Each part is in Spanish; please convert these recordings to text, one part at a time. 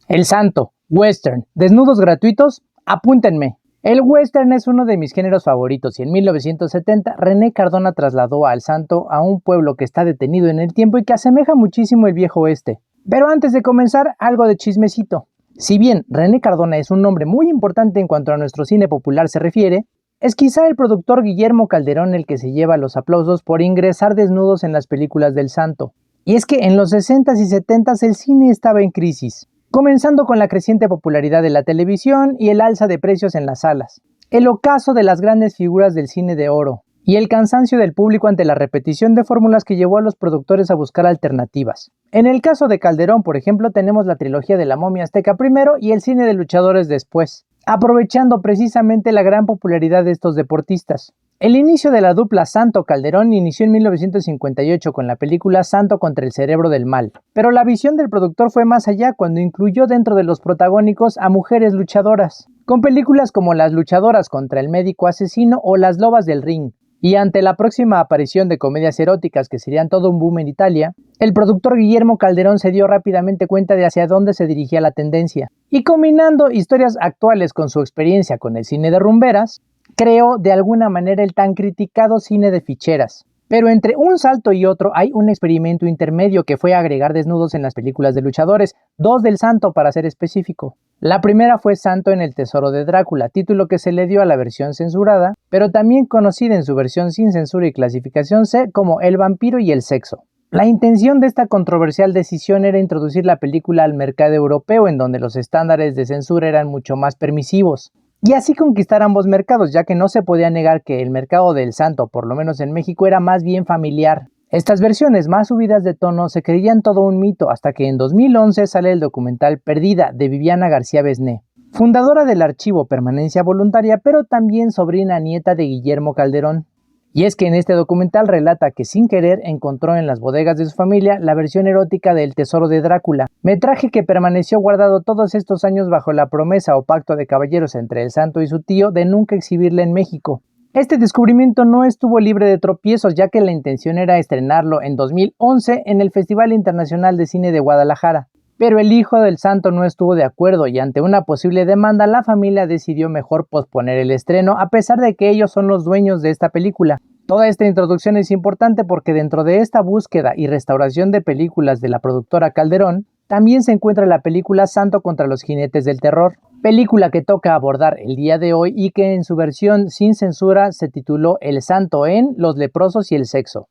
El Santo, western, desnudos gratuitos, apúntenme. El western es uno de mis géneros favoritos y en 1970 René Cardona trasladó a El Santo a un pueblo que está detenido en el tiempo y que asemeja muchísimo el viejo oeste. Pero antes de comenzar, algo de chismecito. Si bien René Cardona es un nombre muy importante en cuanto a nuestro cine popular se refiere, es quizá el productor Guillermo Calderón el que se lleva los aplausos por ingresar desnudos en las películas del Santo. Y es que en los 60s y 70s el cine estaba en crisis, comenzando con la creciente popularidad de la televisión y el alza de precios en las salas, el ocaso de las grandes figuras del cine de oro, y el cansancio del público ante la repetición de fórmulas que llevó a los productores a buscar alternativas. En el caso de Calderón, por ejemplo, tenemos la trilogía de La Momia Azteca primero y el cine de luchadores después, aprovechando precisamente la gran popularidad de estos deportistas. El inicio de la dupla Santo-Calderón inició en 1958 con la película Santo contra el cerebro del mal, pero la visión del productor fue más allá cuando incluyó dentro de los protagónicos a mujeres luchadoras, con películas como Las luchadoras contra el médico asesino o Las lobas del ring. Y ante la próxima aparición de comedias eróticas que serían todo un boom en Italia, el productor Guillermo Calderón se dio rápidamente cuenta de hacia dónde se dirigía la tendencia, y combinando historias actuales con su experiencia con el cine de rumberas, creó de alguna manera el tan criticado cine de ficheras. Pero entre un salto y otro hay un experimento intermedio que fue agregar desnudos en las películas de luchadores, 2 del Santo para ser específico. La primera fue Santo en el Tesoro de Drácula, título que se le dio a la versión censurada, pero también conocida en su versión sin censura y clasificación C como El vampiro y el sexo. La intención de esta controversial decisión era introducir la película al mercado europeo, en donde los estándares de censura eran mucho más permisivos, y así conquistar ambos mercados, ya que no se podía negar que el mercado del Santo, por lo menos en México, era más bien familiar. Estas versiones más subidas de tono se creían todo un mito hasta que en 2011 sale el documental Perdida de Viviana García Besné, fundadora del archivo Permanencia Voluntaria, pero también sobrina nieta de Guillermo Calderón. Y es que en este documental relata que sin querer encontró en las bodegas de su familia la versión erótica del Tesoro de Drácula, metraje que permaneció guardado todos estos años bajo la promesa o pacto de caballeros entre el Santo y su tío de nunca exhibirla en México. Este descubrimiento no estuvo libre de tropiezos, ya que la intención era estrenarlo en 2011 en el Festival Internacional de Cine de Guadalajara. Pero el hijo del Santo no estuvo de acuerdo y ante una posible demanda la familia decidió mejor posponer el estreno a pesar de que ellos son los dueños de esta película. Toda esta introducción es importante porque dentro de esta búsqueda y restauración de películas de la productora Calderón, también se encuentra la película Santo contra los jinetes del terror, película que toca abordar el día de hoy y que en su versión sin censura se tituló El Santo en Los leprosos y el sexo.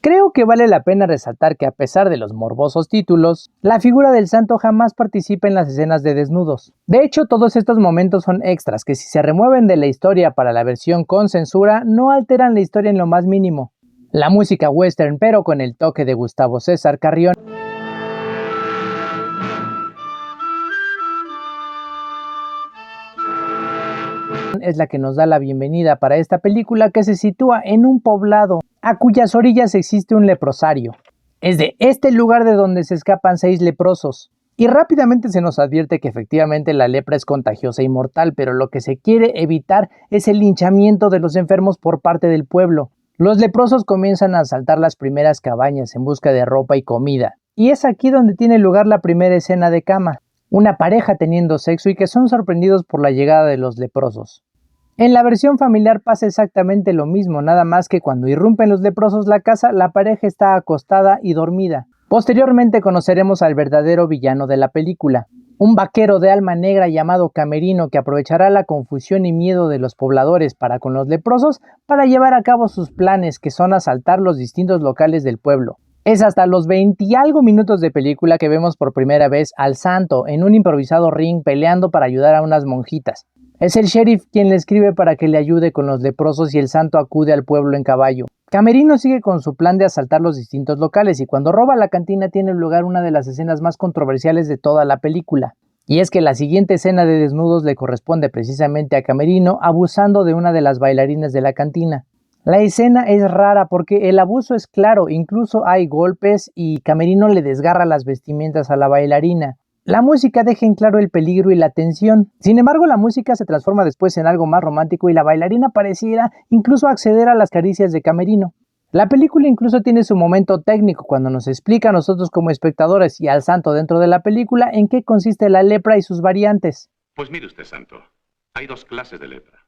Creo que vale la pena resaltar que a pesar de los morbosos títulos, la figura del Santo jamás participa en las escenas de desnudos. De hecho, todos estos momentos son extras que si se remueven de la historia para la versión con censura, no alteran la historia en lo más mínimo. La música western, pero con el toque de Gustavo César Carrión, es la que nos da la bienvenida para esta película que se sitúa en un poblado a cuyas orillas existe un leprosario. Es de este lugar de donde se escapan 6 leprosos. Y rápidamente se nos advierte que efectivamente la lepra es contagiosa y mortal, pero lo que se quiere evitar es el linchamiento de los enfermos por parte del pueblo. Los leprosos comienzan a asaltar las primeras cabañas en busca de ropa y comida. Y es aquí donde tiene lugar la primera escena de cama. Una pareja teniendo sexo y que son sorprendidos por la llegada de los leprosos. En la versión familiar pasa exactamente lo mismo, nada más que cuando irrumpen los leprosos la casa, la pareja está acostada y dormida. Posteriormente conoceremos al verdadero villano de la película, un vaquero de alma negra llamado Camerino que aprovechará la confusión y miedo de los pobladores para con los leprosos para llevar a cabo sus planes, que son asaltar los distintos locales del pueblo. Es hasta los 20 y algo minutos de película que vemos por primera vez al Santo en un improvisado ring peleando para ayudar a unas monjitas. Es el sheriff quien le escribe para que le ayude con los leprosos y el Santo acude al pueblo en caballo. Camerino sigue con su plan de asaltar los distintos locales y cuando roba la cantina tiene lugar una de las escenas más controversiales de toda la película. Y es que la siguiente escena de desnudos le corresponde precisamente a Camerino abusando de una de las bailarinas de la cantina. La escena es rara porque el abuso es claro, incluso hay golpes y Camerino le desgarra las vestimentas a la bailarina. La música deja en claro el peligro y la tensión. Sin embargo, la música se transforma después en algo más romántico y la bailarina pareciera incluso acceder a las caricias de Camerino. La película incluso tiene su momento técnico cuando nos explica a nosotros como espectadores y al santo dentro de la película en qué consiste la lepra y sus variantes. Pues mire usted, santo, hay dos clases de lepra,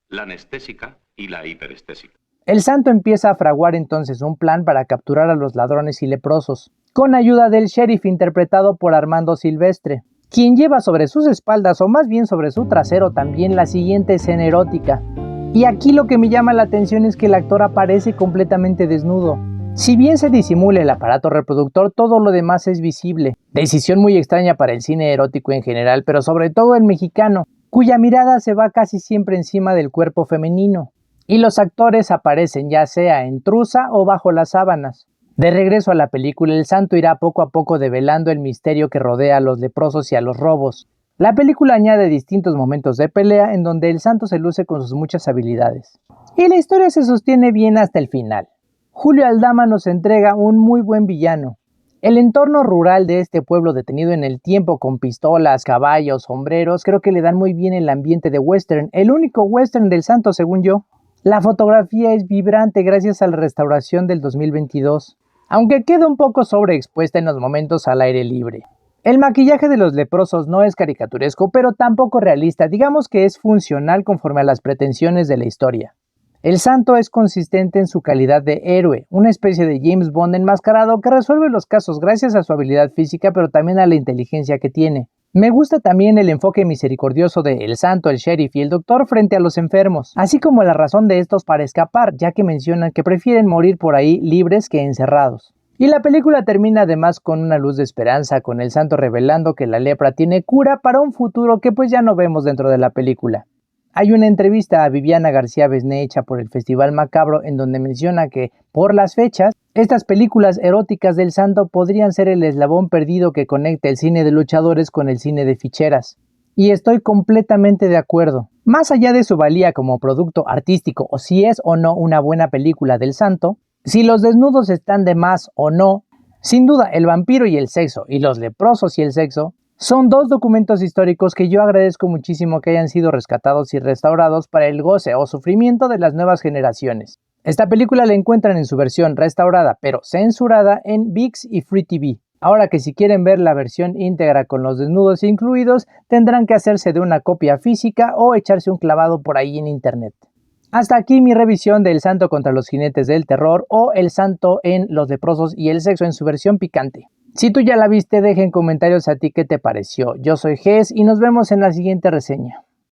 la anestésica y la hiperestésica. El santo empieza a fraguar entonces un plan para capturar a los ladrones y leprosos, con ayuda del sheriff interpretado por Armando Silvestre, quien lleva sobre sus espaldas, o más bien sobre su trasero, también la siguiente escena erótica. Y aquí lo que me llama la atención es que el actor aparece completamente desnudo. Si bien se disimula el aparato reproductor, todo lo demás es visible. Decisión muy extraña para el cine erótico en general, pero sobre todo el mexicano, cuya mirada se va casi siempre encima del cuerpo femenino. Y los actores aparecen ya sea en trusa o bajo las sábanas. De regreso a la película, el santo irá poco a poco develando el misterio que rodea a los leprosos y a los robos. La película añade distintos momentos de pelea en donde el santo se luce con sus muchas habilidades. Y la historia se sostiene bien hasta el final. Julio Aldama nos entrega un muy buen villano. El entorno rural de este pueblo detenido en el tiempo con pistolas, caballos, sombreros, creo que le dan muy bien el ambiente de western, el único western del santo según yo. La fotografía es vibrante gracias a la restauración del 2022, aunque queda un poco sobreexpuesta en los momentos al aire libre. El maquillaje de los leprosos no es caricaturesco, pero tampoco realista, digamos que es funcional conforme a las pretensiones de la historia. El santo es consistente en su calidad de héroe, una especie de James Bond enmascarado que resuelve los casos gracias a su habilidad física, pero también a la inteligencia que tiene. Me gusta también el enfoque misericordioso de el santo, el sheriff y el doctor frente a los enfermos, así como la razón de estos para escapar, ya que mencionan que prefieren morir por ahí libres que encerrados. Y la película termina además con una luz de esperanza, con el santo revelando que la lepra tiene cura para un futuro que pues ya no vemos dentro de la película. Hay una entrevista a Viviana García Besné hecha por el Festival Macabro en donde menciona que, por las fechas, estas películas eróticas del santo podrían ser el eslabón perdido que conecta el cine de luchadores con el cine de ficheras. Y estoy completamente de acuerdo. Más allá de su valía como producto artístico o si es o no una buena película del santo, si los desnudos están de más o no, sin duda el vampiro y el sexo y los leprosos y el sexo son dos documentos históricos que yo agradezco muchísimo que hayan sido rescatados y restaurados para el goce o sufrimiento de las nuevas generaciones. Esta película la encuentran en su versión restaurada pero censurada en ViX y Free TV. Ahora que si quieren ver la versión íntegra con los desnudos incluidos, tendrán que hacerse de una copia física o echarse un clavado por ahí en internet. Hasta aquí mi revisión de El Santo contra los Jinetes del Terror o El Santo en Los Leprosos y el Sexo en su versión picante. Si tú ya la viste, deja en comentarios a ti qué te pareció. Yo soy Ges y nos vemos en la siguiente reseña.